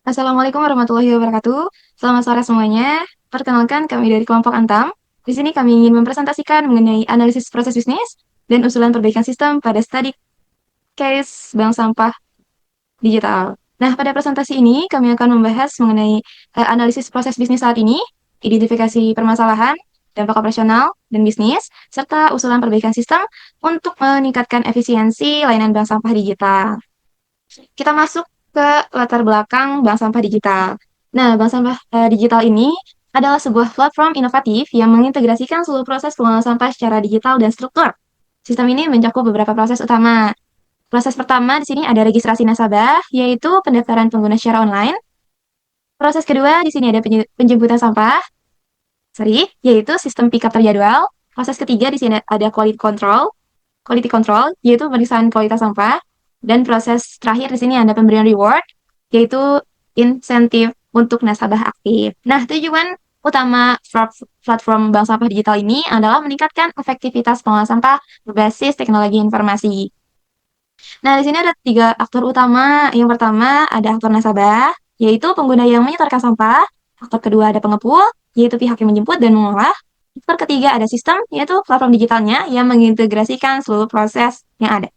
Assalamualaikum warahmatullahi wabarakatuh. Selamat sore semuanya. Perkenalkan kami dari kelompok Antam. Di sini kami ingin mempresentasikan mengenai analisis proses bisnis dan usulan perbaikan sistem pada study case bank sampah digital. Nah, pada presentasi ini kami akan membahas mengenai analisis proses bisnis saat ini, identifikasi permasalahan, dampak operasional dan bisnis, serta usulan perbaikan sistem untuk meningkatkan efisiensi layanan bank sampah digital. Kita masuk ke latar belakang bank sampah digital. Nah, bank sampah digital ini adalah sebuah platform inovatif yang mengintegrasikan seluruh proses pengelolaan sampah secara digital dan struktur. Sistem ini mencakup beberapa proses utama. Proses pertama di sini ada registrasi nasabah, yaitu pendaftaran pengguna secara online. Proses kedua di sini ada penjemputan sampah, yaitu sistem pick up terjadwal. Proses ketiga di sini ada quality control, yaitu pemeriksaan kualitas sampah. Dan proses terakhir di sini ada pemberian reward, yaitu insentif untuk nasabah aktif. Nah, tujuan utama platform bank sampah digital ini adalah meningkatkan efektivitas pengelolaan sampah berbasis teknologi informasi. Nah, di sini ada tiga aktor utama. Yang pertama ada aktor nasabah, yaitu pengguna yang menyetorkan sampah. Aktor kedua ada pengepul, yaitu pihak yang menjemput dan mengolah. Aktor ketiga ada sistem, yaitu platform digitalnya yang mengintegrasikan seluruh proses yang ada.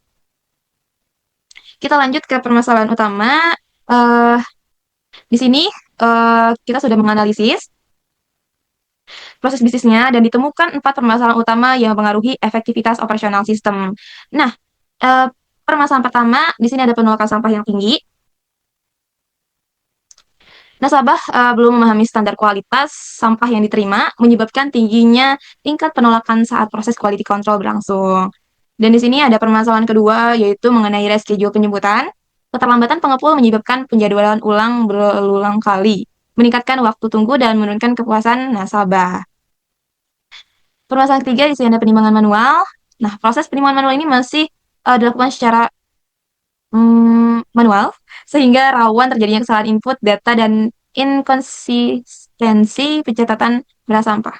Kita lanjut ke permasalahan utama. Eh, di sini kita sudah menganalisis proses bisnisnya dan ditemukan 4 permasalahan utama yang mempengaruhi efektivitas operasional sistem. Nah, eh, permasalahan pertama di sini ada penolakan sampah yang tinggi. Nasabah belum memahami standar kualitas sampah yang diterima, menyebabkan tingginya tingkat penolakan saat proses quality control berlangsung. Dan di sini ada permasalahan kedua, yaitu mengenai reschedule penjemputan. Keterlambatan pengepul menyebabkan penjadwalan ulang berulang kali, meningkatkan waktu tunggu dan menurunkan kepuasan nasabah. Permasalahan ketiga di sini ada penimbangan manual. Nah, proses penimbangan manual ini masih dilakukan secara manual, sehingga rawan terjadinya kesalahan input data dan inkonsistensi pencatatan beras sampah.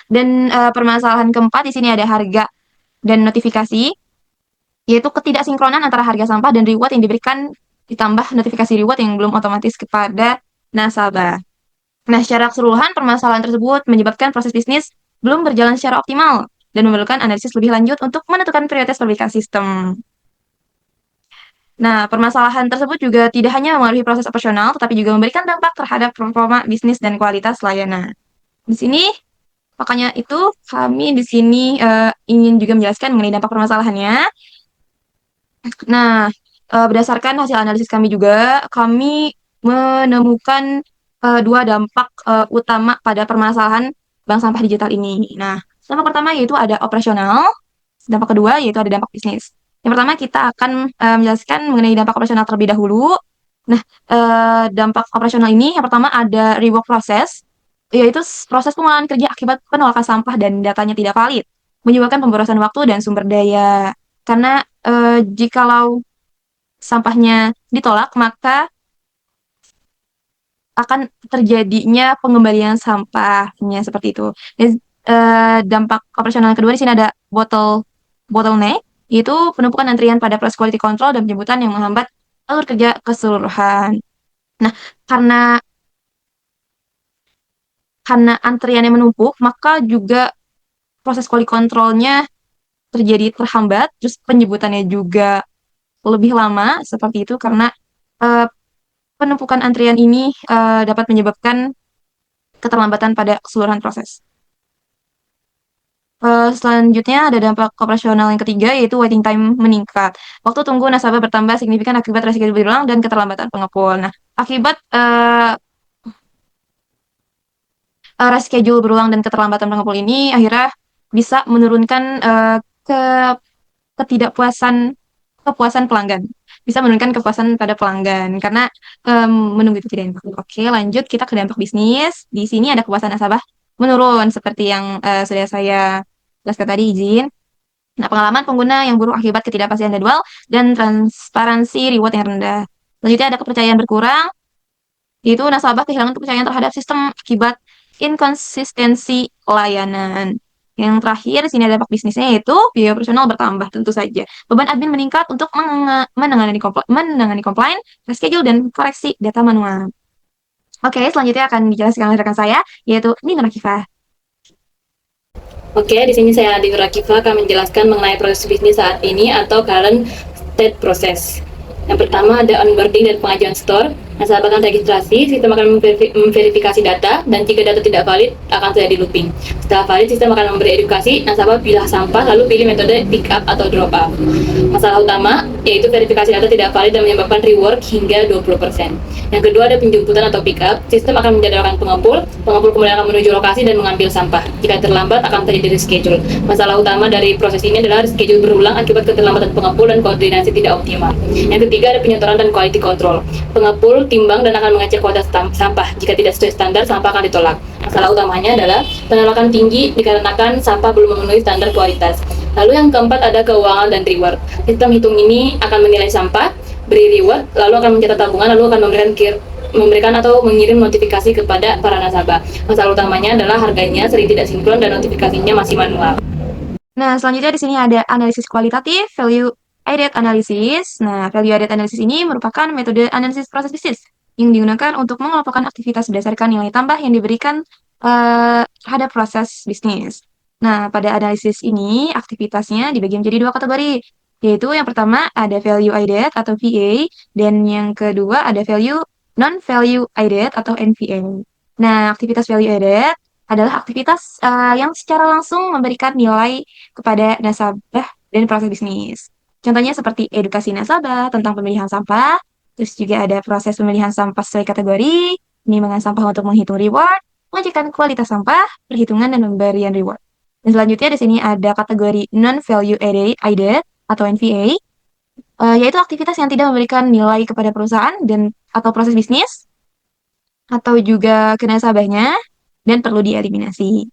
Dan permasalahan keempat di sini ada harga dan notifikasi, yaitu ketidaksinkronan antara harga sampah dan reward yang diberikan ditambah notifikasi reward yang belum otomatis kepada nasabah. Nah, secara keseluruhan permasalahan tersebut menyebabkan proses bisnis belum berjalan secara optimal dan memerlukan analisis lebih lanjut untuk menentukan prioritas perbaikan sistem. Nah, permasalahan tersebut juga tidak hanya mempengaruhi proses operasional, tetapi juga memberikan dampak terhadap performa bisnis dan kualitas layanan. Di sini, makanya itu kami di sini ingin juga menjelaskan mengenai dampak permasalahannya. Nah, berdasarkan hasil analisis kami juga, kami menemukan dua dampak utama pada permasalahan bank sampah digital ini. Nah, dampak pertama yaitu ada operasional, dampak kedua yaitu ada dampak bisnis. Yang pertama kita akan menjelaskan mengenai dampak operasional terlebih dahulu. Nah, dampak operasional ini yang pertama ada rework proses, yaitu proses pengolahan kerja akibat penolakan sampah dan datanya tidak valid, menyebabkan pemborosan waktu dan sumber daya. Karena jikalau sampahnya ditolak, maka akan terjadinya pengembalian sampahnya seperti itu. Dan dampak operasional kedua di sini ada bottleneck, yaitu penumpukan antrian pada proses quality control dan penjemputan yang menghambat alur kerja keseluruhan. Nah, karena antriannya menumpuk, maka juga proses quality controlnya terjadi terhambat, terus penjemputannya juga lebih lama seperti itu karena eh, penumpukan antrian ini dapat menyebabkan keterlambatan pada keseluruhan proses. Selanjutnya ada dampak operasional yang ketiga yaitu waiting time meningkat. Waktu tunggu nasabah bertambah signifikan akibat resiko berulang dan keterlambatan pengepul. Nah, akibat reschedule berulang dan keterlambatan pengepul ini akhirnya bisa menurunkan ke ketidakpuasan kepuasan pelanggan. Bisa menurunkan kepuasan pada pelanggan karena menunggu itu tidak enak. Oke, lanjut kita ke dampak bisnis. Di sini ada kepuasan nasabah menurun seperti yang sudah saya jelaskan tadi izin. Nah, pengalaman pengguna yang buruk akibat ketidakpastian jadwal dan transparansi reward yang rendah. Selanjutnya ada kepercayaan berkurang, yaitu nasabah kehilangan kepercayaan terhadap sistem akibat inkonsistensi layanan. Yang terakhir, di sini ada dampak bisnisnya yaitu biaya operasional bertambah tentu saja. Beban admin meningkat untuk menangani komplain, reschedule, dan koreksi data manual. Oke, selanjutnya akan dijelaskan oleh rekan saya, yaitu Nina Rakifah. Oke, di sini saya Adi Nurakifa akan menjelaskan mengenai proses bisnis saat ini atau current state process. Yang pertama ada onboarding dan pengajuan store. Nasabah akan registrasi, sistem akan memverifikasi data, dan jika data tidak valid akan terjadi looping. Setelah valid, sistem akan memberi edukasi, nasabah pilah sampah, lalu pilih metode pick up atau drop off. Masalah utama yaitu verifikasi data tidak valid dan menyebabkan rework hingga 20%. Yang kedua ada penjemputan atau pick up. Sistem akan menjadwalkan pengepul, pengepul kemudian akan menuju lokasi dan mengambil sampah. Jika terlambat akan terjadi reschedule. Masalah utama dari proses ini adalah reschedule berulang akibat keterlambatan pengepul dan koordinasi tidak optimal. Yang ketiga ada penyetoran dan quality control. Pengepul timbang dan akan mengecek kualitas sampah. Jika tidak sesuai standar, sampah akan ditolak. Masalah utamanya adalah penolakan tinggi dikarenakan sampah belum memenuhi standar kualitas. Lalu yang keempat ada keuangan dan reward. Sistem hitung ini akan menilai sampah, beri reward, lalu akan mencatat tabungan, lalu akan memberikan atau mengirim notifikasi kepada para nasabah. Masalah utamanya adalah harganya sering tidak sinkron dan notifikasinya masih manual. Nah, selanjutnya di sini ada analisis kualitatif, value added analysis. Nah, value added analysis ini merupakan metode analisis proses bisnis yang digunakan untuk mengelompokkan aktivitas berdasarkan nilai tambah yang diberikan terhadap proses bisnis. Nah, pada analisis ini aktivitasnya dibagi menjadi dua kategori, yaitu yang pertama ada value added atau VA dan yang kedua ada value non-value added atau NVA. Nah, aktivitas value added adalah aktivitas yang secara langsung memberikan nilai kepada nasabah dan proses bisnis. Contohnya seperti edukasi nasabah tentang pemilihan sampah, terus juga ada proses pemilihan sampah sesuai kategori, penimbangan sampah untuk menghitung reward, mengecekkan kualitas sampah, perhitungan dan pemberian reward. Dan selanjutnya di sini ada kategori non-value added atau NVA, yaitu aktivitas yang tidak memberikan nilai kepada perusahaan dan atau proses bisnis atau juga ke nasabahnya dan perlu dieliminasi.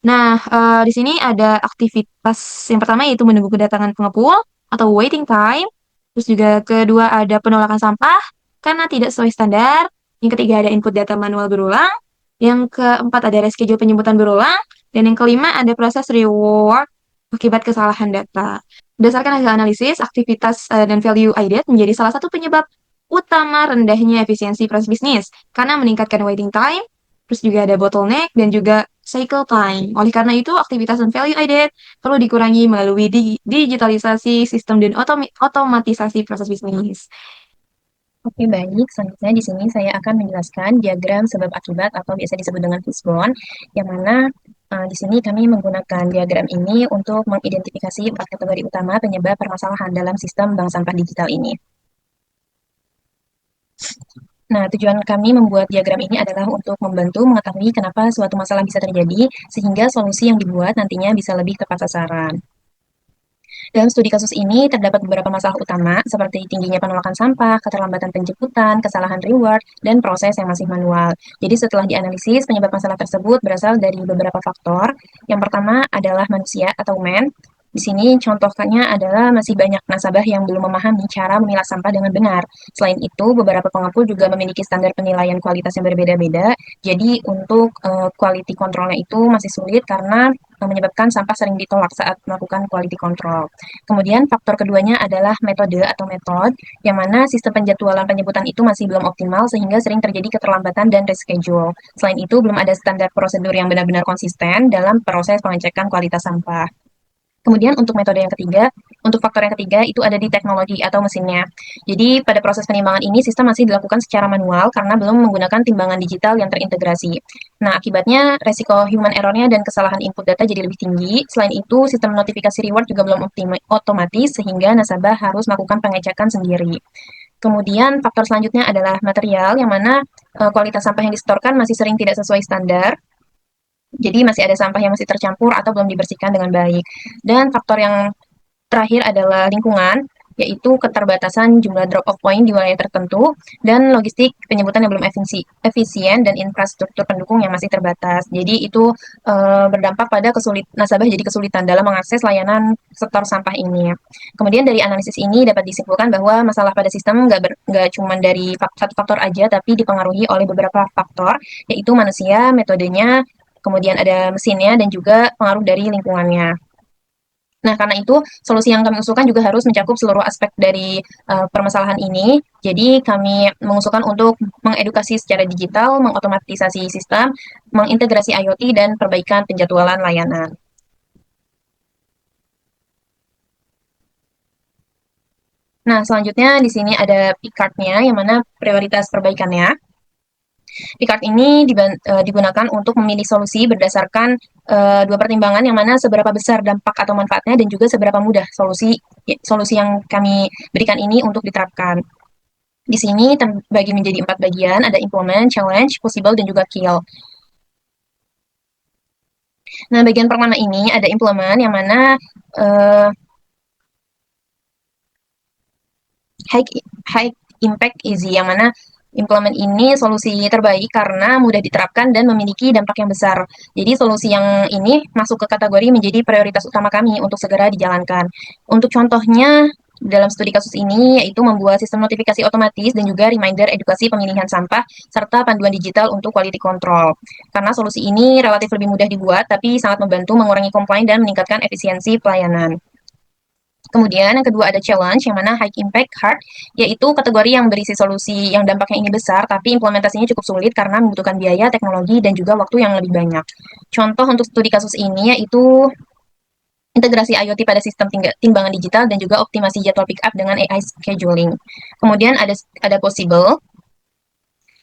Nah, di sini ada aktivitas yang pertama yaitu menunggu kedatangan pengepul atau waiting time. Terus juga kedua ada penolakan sampah karena tidak sesuai standar. Yang ketiga ada input data manual berulang. Yang keempat ada reschedule penjemputan berulang. Dan yang kelima ada proses reward akibat kesalahan data. Berdasarkan hasil analisis, aktivitas dan value added menjadi salah satu penyebab utama rendahnya efisiensi proses bisnis karena meningkatkan waiting time, terus juga ada bottleneck dan juga cycle time. Oleh karena itu, aktivitas dan value added perlu dikurangi melalui digitalisasi sistem dan otomatisasi proses bisnis. Oke, baik. Selanjutnya di sini saya akan menjelaskan diagram sebab akibat atau biasa disebut dengan fishbone, yang mana di sini kami menggunakan diagram ini untuk mengidentifikasi 4 kategori utama penyebab permasalahan dalam sistem bank sampah digital ini. Nah, tujuan kami membuat diagram ini adalah untuk membantu mengetahui kenapa suatu masalah bisa terjadi, sehingga solusi yang dibuat nantinya bisa lebih tepat sasaran. Dalam studi kasus ini terdapat beberapa masalah utama seperti tingginya penolakan sampah, keterlambatan penjemputan, kesalahan reward, dan proses yang masih manual. Jadi setelah dianalisis, penyebab masalah tersebut berasal dari beberapa faktor. Yang pertama adalah manusia atau man. Di sini contohnya adalah masih banyak nasabah yang belum memahami cara memilah sampah dengan benar. Selain itu, beberapa pengepul juga memiliki standar penilaian kualitas yang berbeda-beda. Jadi untuk quality controlnya itu masih sulit karena menyebabkan sampah sering ditolak saat melakukan quality control. Kemudian faktor keduanya adalah metode atau metode, yang mana sistem penjadwalan penjemputan itu masih belum optimal sehingga sering terjadi keterlambatan dan reschedule. Selain itu, belum ada standar prosedur yang benar-benar konsisten dalam proses pengecekan kualitas sampah. Kemudian untuk metode yang ketiga, untuk faktor yang ketiga itu ada di teknologi atau mesinnya. Jadi pada proses penimbangan ini sistem masih dilakukan secara manual karena belum menggunakan timbangan digital yang terintegrasi. Nah, akibatnya resiko human error-nya dan kesalahan input data jadi lebih tinggi. Selain itu, sistem notifikasi reward juga belum otomatis sehingga nasabah harus melakukan pengecekan sendiri. Kemudian faktor selanjutnya adalah material yang mana kualitas sampah yang disetorkan masih sering tidak sesuai standar. Jadi masih ada sampah yang masih tercampur atau belum dibersihkan dengan baik. Dan faktor yang terakhir adalah lingkungan, yaitu keterbatasan jumlah drop-off point di wilayah tertentu, dan logistik penjemputan yang belum efisien, dan infrastruktur pendukung yang masih terbatas. Jadi itu berdampak pada nasabah jadi kesulitan dalam mengakses layanan setor sampah ini. Kemudian dari analisis ini dapat disimpulkan bahwa masalah pada sistem nggak cuma dari satu faktor aja, tapi dipengaruhi oleh beberapa faktor, yaitu manusia, metodenya, kemudian ada mesinnya, dan juga pengaruh dari lingkungannya. Nah, karena itu solusi yang kami usulkan juga harus mencakup seluruh aspek dari permasalahan ini. Jadi kami mengusulkan untuk mengedukasi secara digital, mengotomatisasi sistem, mengintegrasi IoT, dan perbaikan penjadwalan layanan. Nah, selanjutnya di sini ada Picard-nya, yang mana prioritas perbaikannya. Picard ini digunakan untuk memilih solusi berdasarkan dua pertimbangan, yang mana seberapa besar dampak atau manfaatnya dan juga seberapa mudah solusi yang kami berikan ini untuk diterapkan. Di sini terbagi menjadi 4 bagian, ada implement, challenge, possible, dan juga kill. Nah, bagian pertama ini ada implement, yang mana high impact easy, yang mana implement ini solusi terbaik karena mudah diterapkan dan memiliki dampak yang besar. Jadi solusi yang ini masuk ke kategori menjadi prioritas utama kami untuk segera dijalankan. Untuk contohnya dalam studi kasus ini yaitu membuat sistem notifikasi otomatis dan juga reminder edukasi pemilihan sampah serta panduan digital untuk quality control. Karena solusi ini relatif lebih mudah dibuat tapi sangat membantu mengurangi komplain dan meningkatkan efisiensi pelayanan. Kemudian yang kedua ada challenge, yang mana high impact hard, yaitu kategori yang berisi solusi yang dampaknya ini besar, tapi implementasinya cukup sulit karena membutuhkan biaya, teknologi, dan juga waktu yang lebih banyak. Contoh untuk studi kasus ini yaitu integrasi IoT pada sistem timbangan digital dan juga optimasi jadwal pick up dengan AI scheduling. Kemudian ada possible,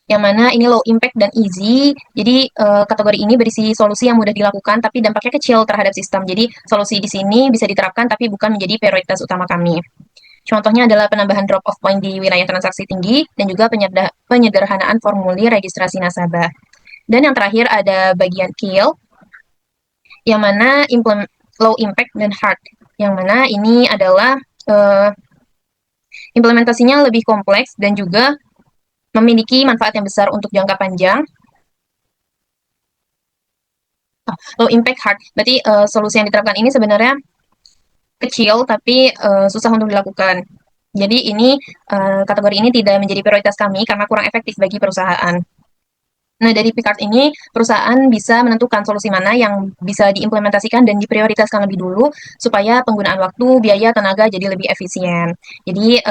yang mana ini low impact dan easy. Jadi kategori ini berisi solusi yang mudah dilakukan tapi dampaknya kecil terhadap sistem. Jadi solusi di sini bisa diterapkan tapi bukan menjadi prioritas utama kami. Contohnya adalah penambahan drop off point di wilayah transaksi tinggi dan juga penyederhanaan formulir registrasi nasabah. Dan yang terakhir ada bagian kill, yang mana low impact dan hard, yang mana ini adalah implementasinya lebih kompleks dan juga memiliki manfaat yang besar untuk jangka panjang. Low impact hard, berarti solusi yang diterapkan ini sebenarnya kecil tapi susah untuk dilakukan. Jadi ini kategori ini tidak menjadi prioritas kami karena kurang efektif bagi perusahaan. Nah, dari Picard ini, perusahaan bisa menentukan solusi mana yang bisa diimplementasikan dan diprioritaskan lebih dulu supaya penggunaan waktu, biaya, tenaga jadi lebih efisien. Jadi,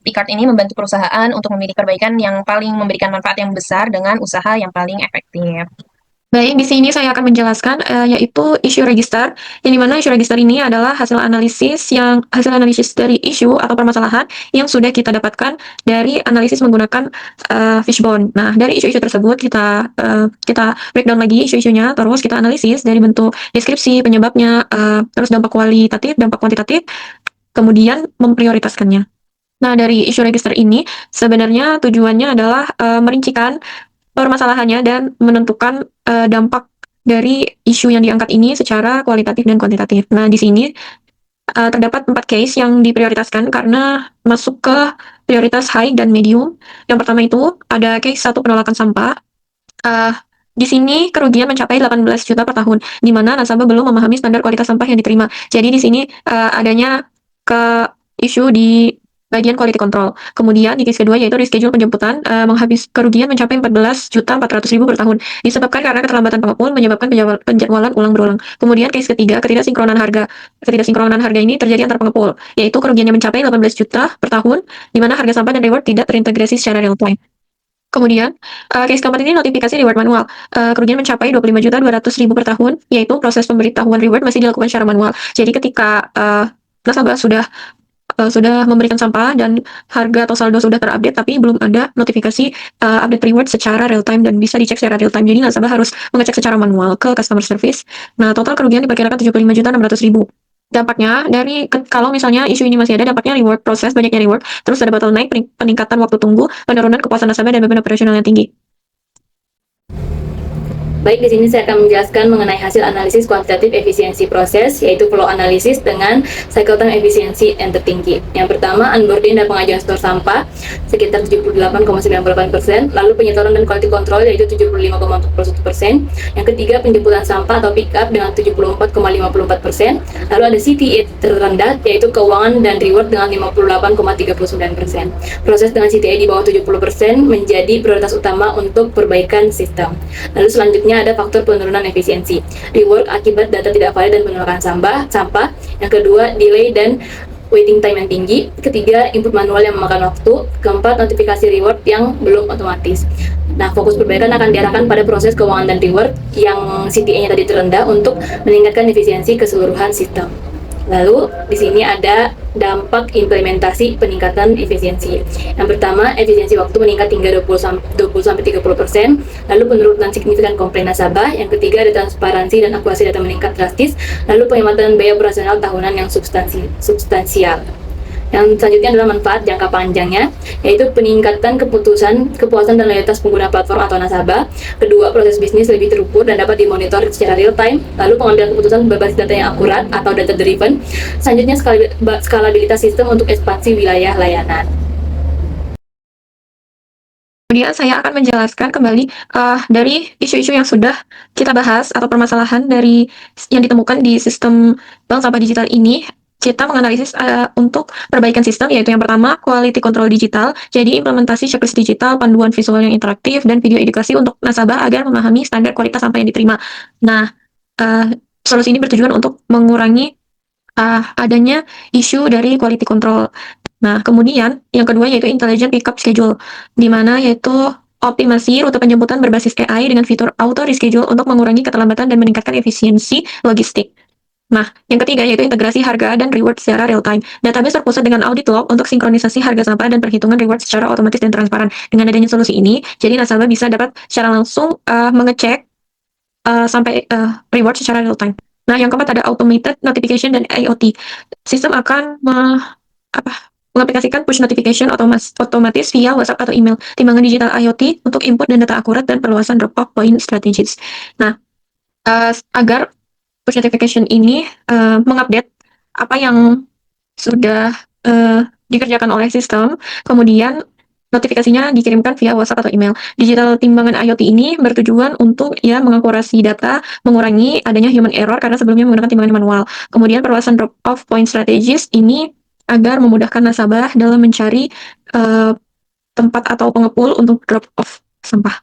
Picard ini membantu perusahaan untuk memilih perbaikan yang paling memberikan manfaat yang besar dengan usaha yang paling efektif. Baik, di sini saya akan menjelaskan yaitu issue register, yang dimana issue register ini adalah hasil analisis dari isu atau permasalahan yang sudah kita dapatkan dari analisis menggunakan Fishbone. Nah, dari isu-isu tersebut kita breakdown lagi isu-isunya, terus kita analisis dari bentuk deskripsi, penyebabnya, terus dampak kualitatif, dampak kuantitatif, kemudian memprioritaskannya. Nah, dari issue register ini sebenarnya tujuannya adalah merincikan permasalahannya dan menentukan dampak dari isu yang diangkat ini secara kualitatif dan kuantitatif. Nah, di sini terdapat 4 case yang diprioritaskan karena masuk ke prioritas high dan medium. Yang pertama itu ada case 1 penolakan sampah. Di sini kerugian mencapai 18 juta per tahun, di mana nasabah belum memahami standar kualitas sampah yang diterima. Jadi di sini adanya ke isu di bagian quality control. Kemudian di case kedua yaitu reschedule penjemputan, kerugian mencapai 14.400.000 per tahun, disebabkan karena keterlambatan pengepul menyebabkan penjadwalan ulang berulang. Kemudian case ketiga, ketidaksinkronan harga. Ketidaksinkronan harga ini terjadi antar pengepul, yaitu kerugiannya mencapai 18 juta per tahun, di mana harga sampah dan reward tidak terintegrasi secara real time. Kemudian, case keempat ini notifikasi reward manual. Kerugian mencapai 25.200.000 per tahun, yaitu proses pemberitahuan reward masih dilakukan secara manual. Jadi ketika nasabah sudah memberikan sampah dan harga atau saldo sudah terupdate tapi belum ada notifikasi update reward secara real time dan bisa dicek secara real time. Jadi nasabah harus mengecek secara manual ke customer service. Nah, total kerugian diperkirakan 75.600.000. Dampaknya dari kalau misalnya isu ini masih ada, dampaknya reward proses, banyaknya reward, terus ada bottleneck, peningkatan waktu tunggu, penurunan kepuasan nasabah dan beban operasional yang tinggi. Baik, di sini saya akan menjelaskan mengenai hasil analisis kuantitatif efisiensi proses, yaitu flow analysis dengan cycle time efisiensi yang tertinggi. Yang pertama, onboarding dan pengajuan store sampah sekitar 78,98%, lalu penyetoran dan quality control yaitu 75,41%. Yang ketiga, penjemputan sampah atau pick up dengan 74,54%, lalu ada CTA terendah yaitu keuangan dan reward dengan 58,39%. Proses dengan CTA di bawah 70% menjadi prioritas utama untuk perbaikan sistem. Lalu selanjutnya selanjutnya ada faktor penurunan efisiensi. Rework akibat data tidak valid dan penolakan sampah. Yang kedua, delay dan waiting time yang tinggi. Ketiga, input manual yang memakan waktu. Keempat, notifikasi reward yang belum otomatis. Nah, fokus perbaikan akan diarahkan pada proses keuangan dan reward yang CTA-nya tadi terendah untuk meningkatkan efisiensi keseluruhan sistem. Lalu di sini ada dampak implementasi peningkatan efisiensi. Yang pertama, efisiensi waktu meningkat hingga 20-30%. Lalu penurunan signifikan komplain nasabah. Yang ketiga, ada transparansi dan akurasi data meningkat drastis. Lalu penghematan biaya operasional tahunan yang substansial. Yang selanjutnya adalah manfaat jangka panjangnya, yaitu peningkatan kepuasan dan loyalitas pengguna platform atau nasabah. Kedua, proses bisnis lebih terukur dan dapat dimonitor secara real time. Lalu pengambilan keputusan berbasis data yang akurat atau data driven. Selanjutnya, skalabilitas sistem untuk ekspansi wilayah layanan. Kemudian saya akan menjelaskan kembali dari isu-isu yang sudah kita bahas atau permasalahan dari yang ditemukan di sistem bank sampah digital ini. Kita menganalisis untuk perbaikan sistem, yaitu yang pertama, quality control digital, jadi implementasi checklist digital, panduan visual yang interaktif, dan video edukasi untuk nasabah agar memahami standar kualitas sampah yang diterima. Nah, solusi ini bertujuan untuk mengurangi adanya isu dari quality control. Nah, kemudian yang kedua yaitu intelligent pickup schedule, di mana yaitu optimasi rute penjemputan berbasis AI dengan fitur auto reschedule untuk mengurangi keterlambatan dan meningkatkan efisiensi logistik. Nah, yang ketiga yaitu integrasi harga dan reward secara real time. Database terpusat dengan audit log untuk sinkronisasi harga sampah dan perhitungan reward secara otomatis dan transparan. Dengan adanya solusi ini, jadi nasabah bisa dapat secara langsung mengecek sampai reward secara real time. Nah, yang keempat ada automated notification dan IoT. Sistem akan mengaplikasikan push notification otomatis via WhatsApp atau email. Timbangan digital IoT untuk input dan data akurat dan perluasan drop-off point strategies. Nah, agar push notification ini mengupdate apa yang sudah dikerjakan oleh sistem, kemudian notifikasinya dikirimkan via WhatsApp atau email. Digital timbangan IoT ini bertujuan untuk mengakurasi data, mengurangi adanya human error karena sebelumnya menggunakan timbangan manual. Kemudian perluasan drop-off point strategies ini agar memudahkan nasabah dalam mencari tempat atau pengepul untuk drop-off sampah.